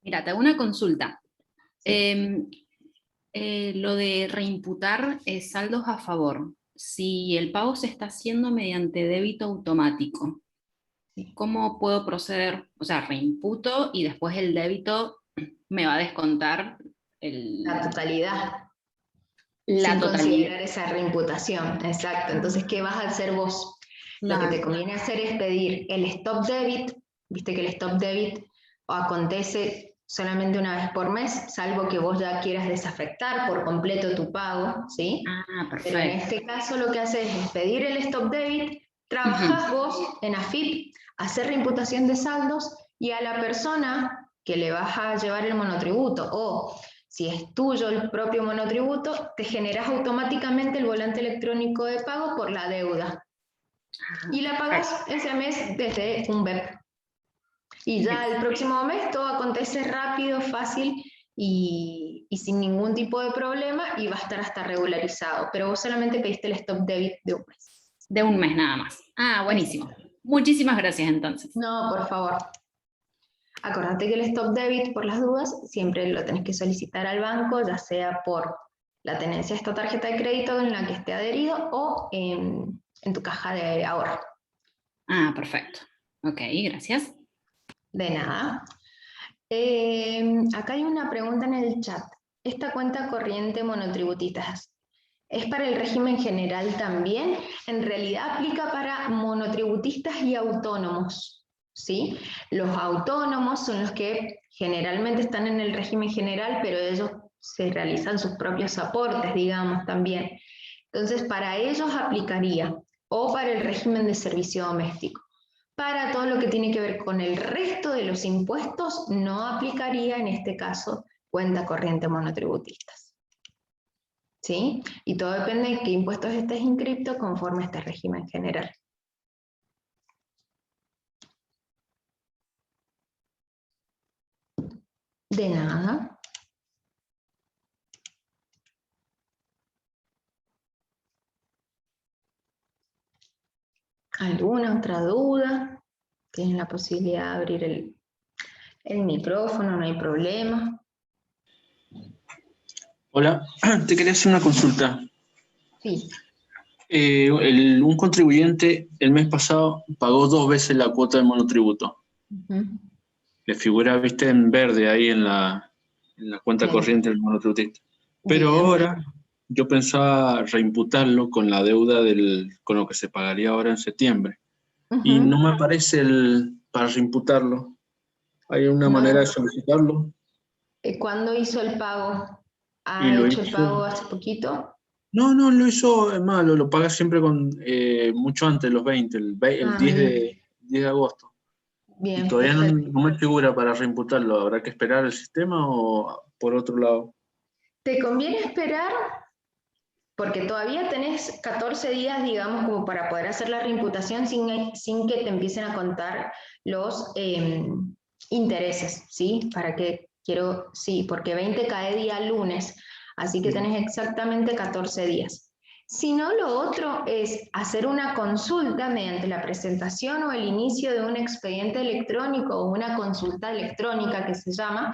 Mira, te hago una consulta. Sí. Lo de reimputar saldos a favor, si el pago se está haciendo mediante débito automático, ¿cómo puedo proceder? O sea, reimputo y después el débito me va a descontar La totalidad. La sin totalidad. Considerar esa reimputación, exacto. Entonces, ¿qué vas a hacer vos? Lo que te conviene hacer es pedir el stop debit, viste que el stop debit acontece solamente una vez por mes, salvo que vos ya quieras desafectar por completo tu pago, ¿sí? Perfecto. Pero en este caso lo que haces es pedir el stop debit, trabajás vos en AFIP, hacer reimputación de saldos y a la persona que le vas a llevar el monotributo o si es tuyo el propio monotributo, te generas automáticamente el volante electrónico de pago por la deuda. Y la pagas ese mes desde un BEP. Y ya el próximo mes todo acontece rápido, fácil y sin ningún tipo de problema y va a estar hasta regularizado. Pero vos solamente pediste el stop debit de un mes. De un mes nada más. Buenísimo. Muchísimas gracias entonces. No, por favor. Acordate que el stop debit, por las dudas, siempre lo tenés que solicitar al banco, ya sea por la tenencia de esta tarjeta de crédito en la que esté adherido o en tu caja de ahorro. Perfecto. Ok, gracias. De nada. Acá hay una pregunta en el chat. ¿Esta cuenta corriente monotributistas es para el régimen general también? En realidad aplica para monotributistas y autónomos. ¿Sí? Los autónomos son los que generalmente están en el régimen general, pero ellos se realizan sus propios aportes, digamos, también. Entonces, para ellos aplicaría, o para el régimen de servicio doméstico. Para todo lo que tiene que ver con el resto de los impuestos, no aplicaría en este caso cuenta corriente monotributistas. ¿Sí? Y todo depende de qué impuestos estés inscripto conforme a este régimen general. De nada. ¿Alguna otra duda? Tienen la posibilidad de abrir el micrófono, no hay problema. Hola, te quería hacer una consulta. Sí. Un contribuyente el mes pasado pagó 2 veces la cuota de monotributo. Le figura, viste, en verde ahí en la cuenta corriente del monotributista. Pero ahora yo pensaba reimputarlo con la deuda con lo que se pagaría ahora en septiembre. Y no me aparece para reimputarlo. ¿Hay una manera de solicitarlo? ¿Cuándo hizo el pago? ¿Ha Lo hecho el pago hace poquito? No, lo hizo, es malo, lo paga siempre mucho antes, los 20, el 10 de agosto. Bien, y todavía perfecto. no me figura para reimputarlo. ¿Habrá que esperar el sistema o por otro lado? ¿Te conviene esperar? Porque todavía tenés 14 días, digamos, como para poder hacer la reimputación sin que te empiecen a contar los intereses, ¿sí? Sí, porque 20 cae día lunes, así que tenés exactamente 14 días. Si no, lo otro es hacer una consulta mediante la presentación o el inicio de un expediente electrónico o una consulta electrónica que se llama,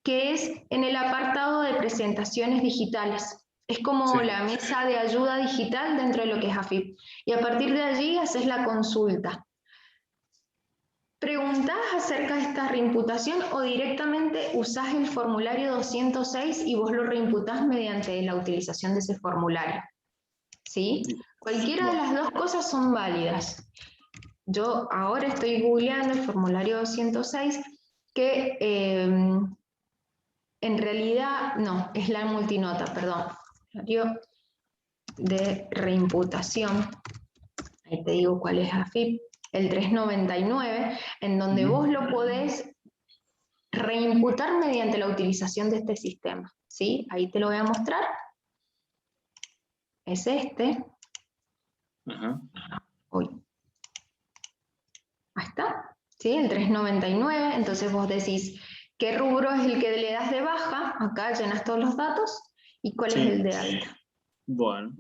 que es en el apartado de presentaciones digitales. Es como la mesa de ayuda digital dentro de lo que es AFIP. Y a partir de allí haces la consulta. ¿Preguntás acerca de esta reimputación o directamente usás el formulario 206 y vos lo reimputás mediante la utilización de ese formulario? ¿Sí? Cualquiera de las dos cosas son válidas. yo ahora estoy googleando el formulario 206, que en realidad, no, es la multinota, perdón, formulario de reimputación, ahí te digo cuál es AFIP, el 399, en donde vos lo podés reimputar mediante la utilización de este sistema, ¿sí? Ahí te lo voy a mostrar. Es este. Ajá. Uy. Ahí está, ¿sí? El 399, entonces vos decís qué rubro es el que le das de baja, acá llenas todos los datos, y cuál Sí. es el de alta. Bueno,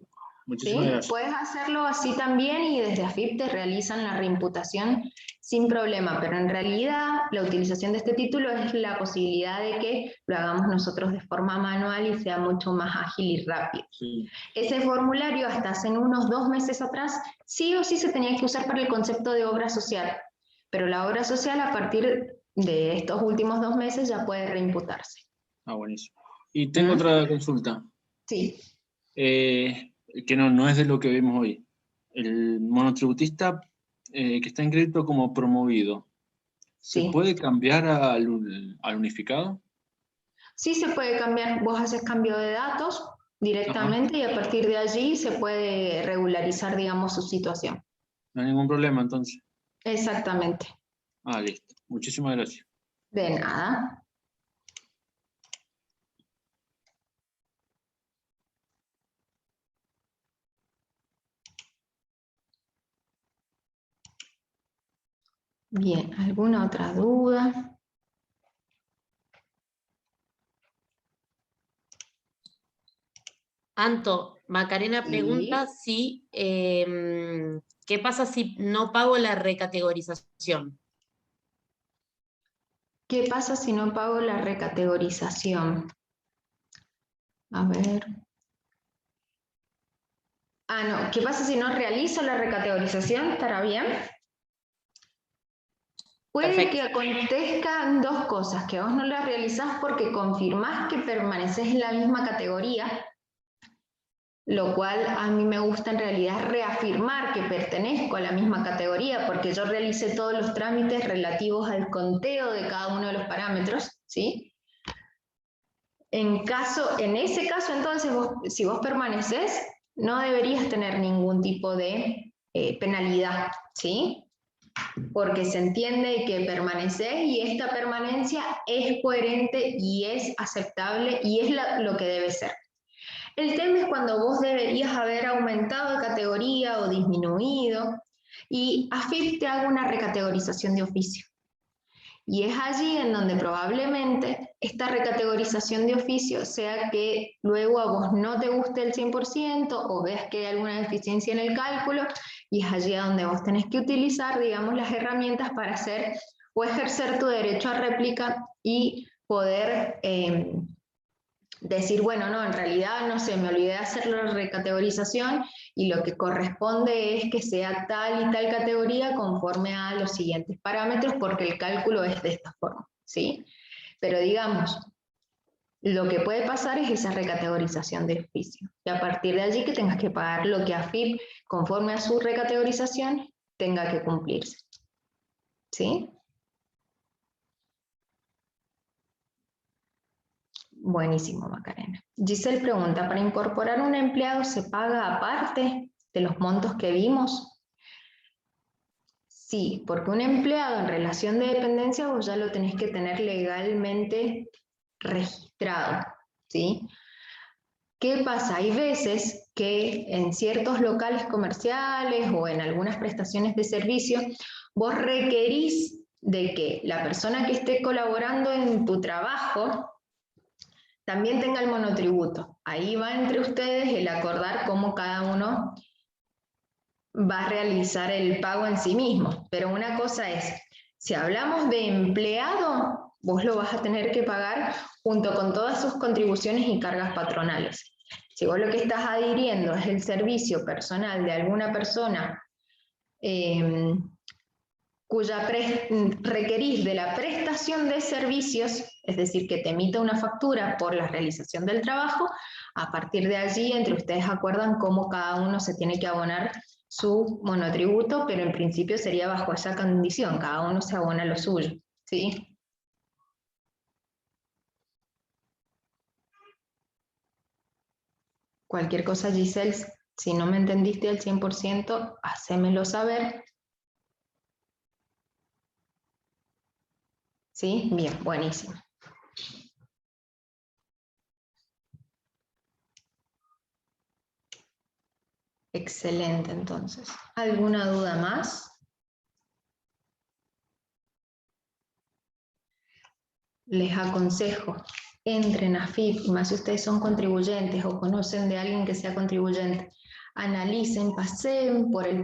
muchísimas ¿Sí? gracias. Puedes hacerlo así también y desde AFIP te realizan la reimputación sin problema, pero en realidad la utilización de este título es la posibilidad de que lo hagamos nosotros de forma manual y sea mucho más ágil y rápido. Sí. Ese formulario hasta hace unos 2 meses atrás sí o sí se tenía que usar para el concepto de obra social, pero la obra social a partir de estos últimos 2 meses ya puede reimputarse. Ah, buenísimo. Y tengo otra consulta. Sí. Que no es de lo que vimos hoy. El monotributista que está inscrito como promovido, ¿se Sí. puede cambiar al unificado? Sí se puede cambiar, vos haces cambio de datos directamente. Ajá. Y a partir de allí se puede regularizar, digamos, su situación. No hay ningún problema entonces. Exactamente. Ah, listo. Muchísimas gracias. De nada. Bien, ¿alguna otra duda? Anto, Macarena pregunta si, ¿qué pasa si no pago la recategorización? ¿Qué pasa si no pago la recategorización? A ver. Ah, no. ¿Qué pasa si no realizo la recategorización? ¿Estará bien? Puede que acontezcan 2 cosas, que vos no la realizás porque confirmás que permaneces en la misma categoría, lo cual a mí me gusta en realidad reafirmar que pertenezco a la misma categoría, porque yo realicé todos los trámites relativos al conteo de cada uno de los parámetros, ¿sí? En ese caso, entonces, si vos permaneces, no deberías tener ningún tipo de penalidad, ¿sí? Porque se entiende que permaneces y esta permanencia es coherente y es aceptable y es lo que debe ser. El tema es cuando vos deberías haber aumentado de categoría o disminuido y AFIP te haga una recategorización de oficio. Y es allí en donde probablemente esta recategorización de oficio sea que luego a vos no te guste el 100% o veas que hay alguna deficiencia en el cálculo, y es allí donde vos tenés que utilizar, digamos, las herramientas para hacer o ejercer tu derecho a réplica y poder decir, bueno, no, en realidad, no sé, me olvidé de hacer la recategorización y lo que corresponde es que sea tal y tal categoría conforme a los siguientes parámetros porque el cálculo es de esta forma, ¿sí? Pero digamos, lo que puede pasar es esa recategorización de oficio y a partir de allí que tengas que pagar lo que AFIP, conforme a su recategorización, tenga que cumplirse, ¿sí? Buenísimo, Macarena. Giselle pregunta, ¿para incorporar un empleado se paga aparte de los montos que vimos? Sí, porque un empleado en relación de dependencia vos ya lo tenés que tener legalmente registrado, ¿sí? ¿Qué pasa? Hay veces que en ciertos locales comerciales o en algunas prestaciones de servicio vos requerís de que la persona que esté colaborando en tu trabajo también tenga el monotributo. Ahí va entre ustedes el acordar cómo cada uno va a realizar el pago en sí mismo. Pero una cosa es, si hablamos de empleado, vos lo vas a tener que pagar junto con todas sus contribuciones y cargas patronales. Si vos lo que estás adhiriendo es el servicio personal de alguna persona cuya requerís de la prestación de servicios, es decir, que te emita una factura por la realización del trabajo, a partir de allí entre ustedes acuerdan cómo cada uno se tiene que abonar su monotributo, pero en principio sería bajo esa condición, cada uno se abona lo suyo, ¿sí? Cualquier cosa, Giselle, si no me entendiste al 100%, hacémelo saber. ¿Sí? Bien, buenísimo. Excelente, entonces. ¿Alguna duda más? Les aconsejo, entren a FIP, más si ustedes son contribuyentes o conocen de alguien que sea contribuyente, analicen, paseen por el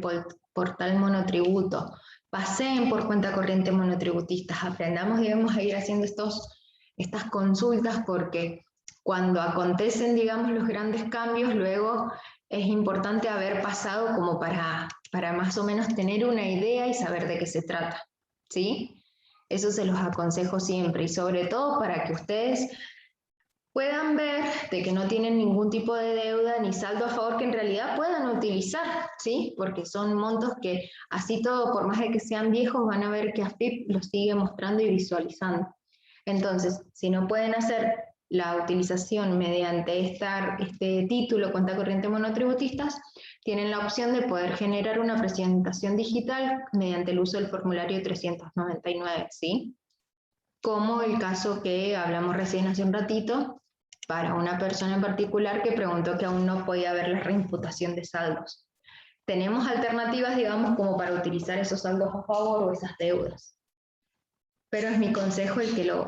portal monotributo, paseen por cuenta corriente monotributistas, aprendamos y vamos a ir haciendo estas consultas porque cuando acontecen, digamos, los grandes cambios, luego es importante haber pasado como para más o menos tener una idea y saber de qué se trata, ¿sí? Eso se los aconsejo siempre y sobre todo para que ustedes puedan ver de que no tienen ningún tipo de deuda ni saldo a favor que en realidad puedan utilizar, ¿sí? Porque son montos que así todo, por más de que sean viejos, van a ver que AFIP los sigue mostrando y visualizando. Entonces, si no pueden hacer la utilización mediante este título cuenta corriente monotributistas, tienen la opción de poder generar una presentación digital mediante el uso del formulario 399, ¿sí? Como el caso que hablamos recién hace un ratito, para una persona en particular que preguntó que aún no podía ver la reimputación de saldos. Tenemos alternativas, digamos, como para utilizar esos saldos a favor o esas deudas. Pero es mi consejo el que lo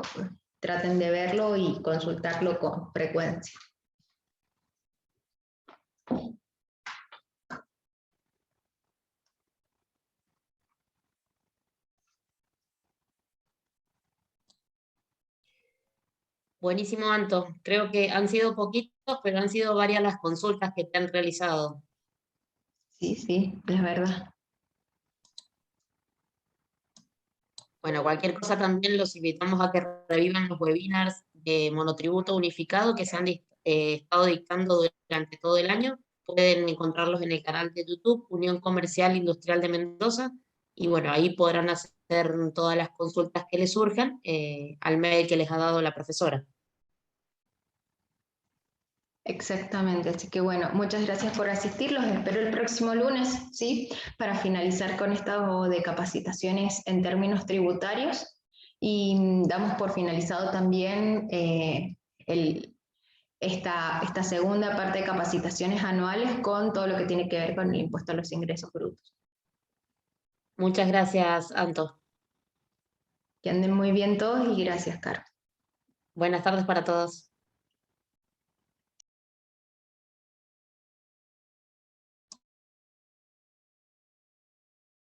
traten de verlo y consultarlo con frecuencia. Buenísimo, Anto. Creo que han sido poquitos, pero han sido varias las consultas que te han realizado. Sí, sí, es verdad. Bueno, cualquier cosa también los invitamos a que revivan los webinars de monotributo unificado que se han estado dictando durante todo el año. Pueden encontrarlos en el canal de YouTube, Unión Comercial Industrial de Mendoza, y bueno, ahí podrán hacer todas las consultas que les surjan al mail que les ha dado la profesora. Exactamente, así que bueno, muchas gracias por asistir, los espero el próximo lunes, ¿sí? Para finalizar con esto de capacitaciones en términos tributarios y damos por finalizado también esta segunda parte de capacitaciones anuales con todo lo que tiene que ver con el impuesto a los ingresos brutos. Muchas gracias, Anto. Que anden muy bien todos y gracias, Caro. Buenas tardes para todos.